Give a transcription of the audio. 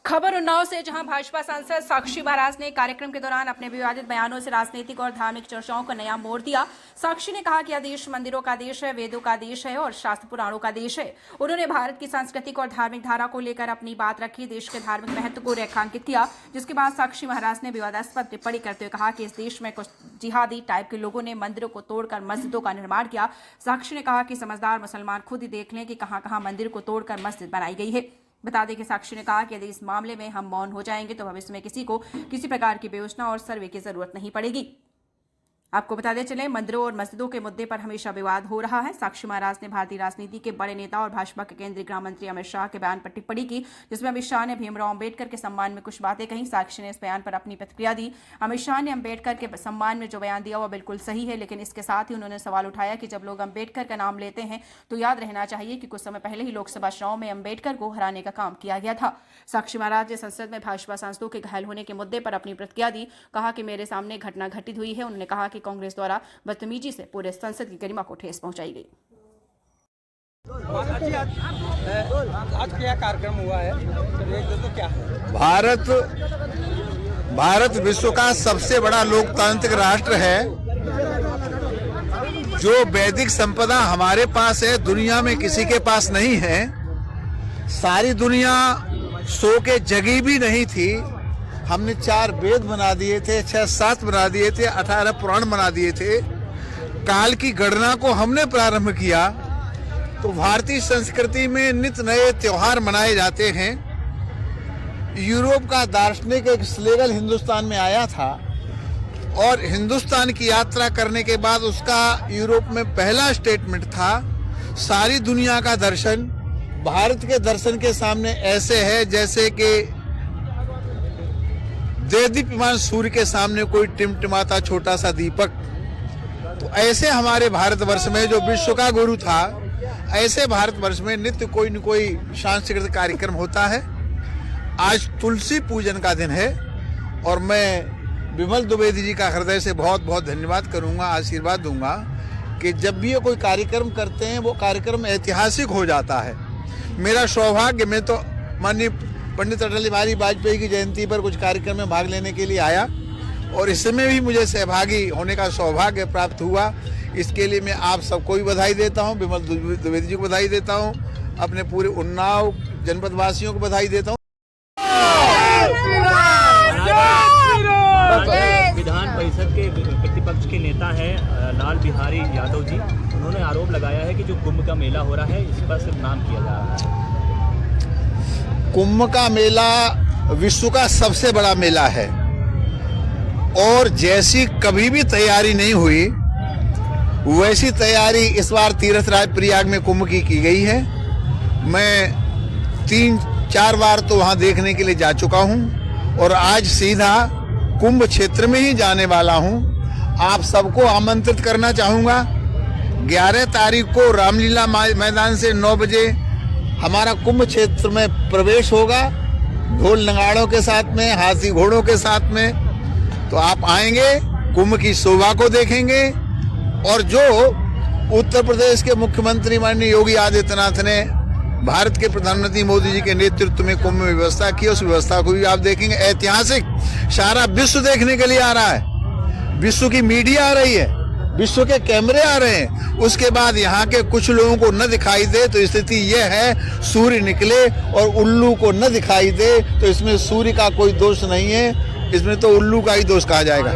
खबर उन्नाव से, जहां भाजपा सांसद साक्षी महाराज ने कार्यक्रम के दौरान अपने विवादित बयानों से राजनीतिक और धार्मिक चर्चाओं को नया मोड़ दिया। साक्षी ने कहा कि यह देश मंदिरों का देश है, वेदों का देश है और शास्त्र पुराणों का देश है। उन्होंने भारत की सांस्कृतिक और धार्मिक धारा को लेकर अपनी बात रखी, देश के धार्मिक महत्व को रेखांकित किया, जिसके बाद साक्षी महाराज ने विवादास्पद टिप्पणी करते हुए कहा कि इस देश में कुछ जिहादी टाइप के लोगों ने मंदिरों को तोड़कर मस्जिदों का निर्माण किया। साक्षी ने कहा कि समझदार मुसलमान खुद ही देख लें कि कहां कहां मंदिर को तोड़कर मस्जिद बनाई गई है। बता दें कि साक्षी ने कहा कि यदि इस मामले में हम मौन हो जाएंगे तो भविष्य में किसी को किसी प्रकार की बेयोजना और सर्वे की जरूरत नहीं पड़ेगी। आपको बताते चले, मंदिरों और मस्जिदों के मुद्दे पर हमेशा विवाद हो रहा है। साक्षी महाराज ने भारतीय राजनीति के बड़े नेता और भाजपा के केंद्रीय गृह मंत्री अमित शाह के बयान पर टिप्पणी की, जिसमें अमित शाह ने भीमराव अंबेडकर के सम्मान में कुछ बातें कही। साक्षी ने इस बयान पर अपनी प्रतिक्रिया दी। अमित शाह ने अंबेडकर के सम्मान में जो बयान दिया वह बिल्कुल सही है, लेकिन इसके साथ ही उन्होंने सवाल उठाया कि जब लोग अंबेडकर का नाम लेते हैं तो याद रहना चाहिए कि कुछ समय पहले ही लोकसभा चुनाव में अंबेडकर को हराने का काम किया गया था। साक्षी महाराज ने संसद में भाजपा सांसदों के घायल होने के मुद्दे पर अपनी प्रतिक्रिया दी। कहा कि मेरे सामने घटना घटित हुई है। उन्होंने कहा कि कांग्रेस द्वारा बदतमीजी से पूरे संसद की गरिमा को ठेस पहुंचाई गई। आज क्या कार्यक्रम हुआ है, तो क्या है? भारत विश्व का सबसे बड़ा लोकतांत्रिक राष्ट्र है। जो वैदिक संपदा हमारे पास है, दुनिया में किसी के पास नहीं है। सारी दुनिया सो के जगी भी नहीं थी। हमने 4 वेद बना दिए थे, 6 शास्त्र बना दिए थे, 18 पुराण बना दिए थे। काल की गणना को हमने प्रारंभ किया। तो भारतीय संस्कृति में नित्य नए त्योहार मनाए जाते हैं। यूरोप का दार्शनिक एक स्लेगल हिंदुस्तान में आया था और हिंदुस्तान की यात्रा करने के बाद उसका यूरोप में पहला स्टेटमेंट था, सारी दुनिया का दर्शन भारत के दर्शन के सामने ऐसे है जैसे कि देदीप्यमान सूर्य के सामने कोई टिमटिमाता छोटा सा दीपक। तो ऐसे हमारे भारतवर्ष में, जो विश्व का गुरु था, ऐसे भारतवर्ष में नित्य कोई न कोई सांस्कृतिक कार्यक्रम होता है। आज तुलसी पूजन का दिन है और मैं विमल द्विवेदी जी का हृदय से बहुत बहुत धन्यवाद करूंगा, आशीर्वाद दूंगा कि जब भी ये कोई कार्यक्रम करते हैं वो कार्यक्रम ऐतिहासिक हो जाता है। मेरा सौभाग्य, मैं तो माननीय पंडित अटल बिहारी वाजपेयी की जयंती पर कुछ कार्यक्रम में भाग लेने के लिए आया और इसमें भी मुझे सहभागी होने का सौभाग्य प्राप्त हुआ। इसके लिए मैं आप सबको भी बधाई देता हूं, विमल द्विवेदी जी को बधाई देता हूं, अपने पूरे उन्नाव जनपद वासियों को बधाई देता हूं। विधान परिषद के प्रतिपक्ष के नेता हैं लाल बिहारी यादव जी, उन्होंने आरोप लगाया है कि जो कुंभ का मेला हो रहा है इस पर सिर्फ नाम किया जा रहा है। कुंभ का मेला विश्व का सबसे बड़ा मेला है और जैसी कभी भी तैयारी नहीं हुई वैसी तैयारी इस बार तीर्थराज प्रयाग में कुंभ की गई है। मैं 3-4 बार तो वहां देखने के लिए जा चुका हूं और आज सीधा कुंभ क्षेत्र में ही जाने वाला हूं। आप सबको आमंत्रित करना चाहूंगा। 11 तारीख को रामलीला मैदान से 9 बजे हमारा कुंभ क्षेत्र में प्रवेश होगा, ढोल नगाड़ों के साथ में, हाथी घोड़ों के साथ में। तो आप आएंगे, कुंभ की शोभा को देखेंगे और जो उत्तर प्रदेश के मुख्यमंत्री माननीय योगी आदित्यनाथ ने भारत के प्रधानमंत्री मोदी जी के नेतृत्व में कुंभ में व्यवस्था की, उस व्यवस्था को भी आप देखेंगे। ऐतिहासिक, सारा विश्व देखने के लिए आ रहा है, विश्व की मीडिया आ रही है, विश्व के कैमरे आ रहे हैं। उसके बाद यहाँ के कुछ लोगों को न दिखाई दे तो स्थिति यह है, सूर्य निकले और उल्लू को न दिखाई दे तो इसमें सूर्य का कोई दोष नहीं है, इसमें तो उल्लू का ही दोष कहा जाएगा।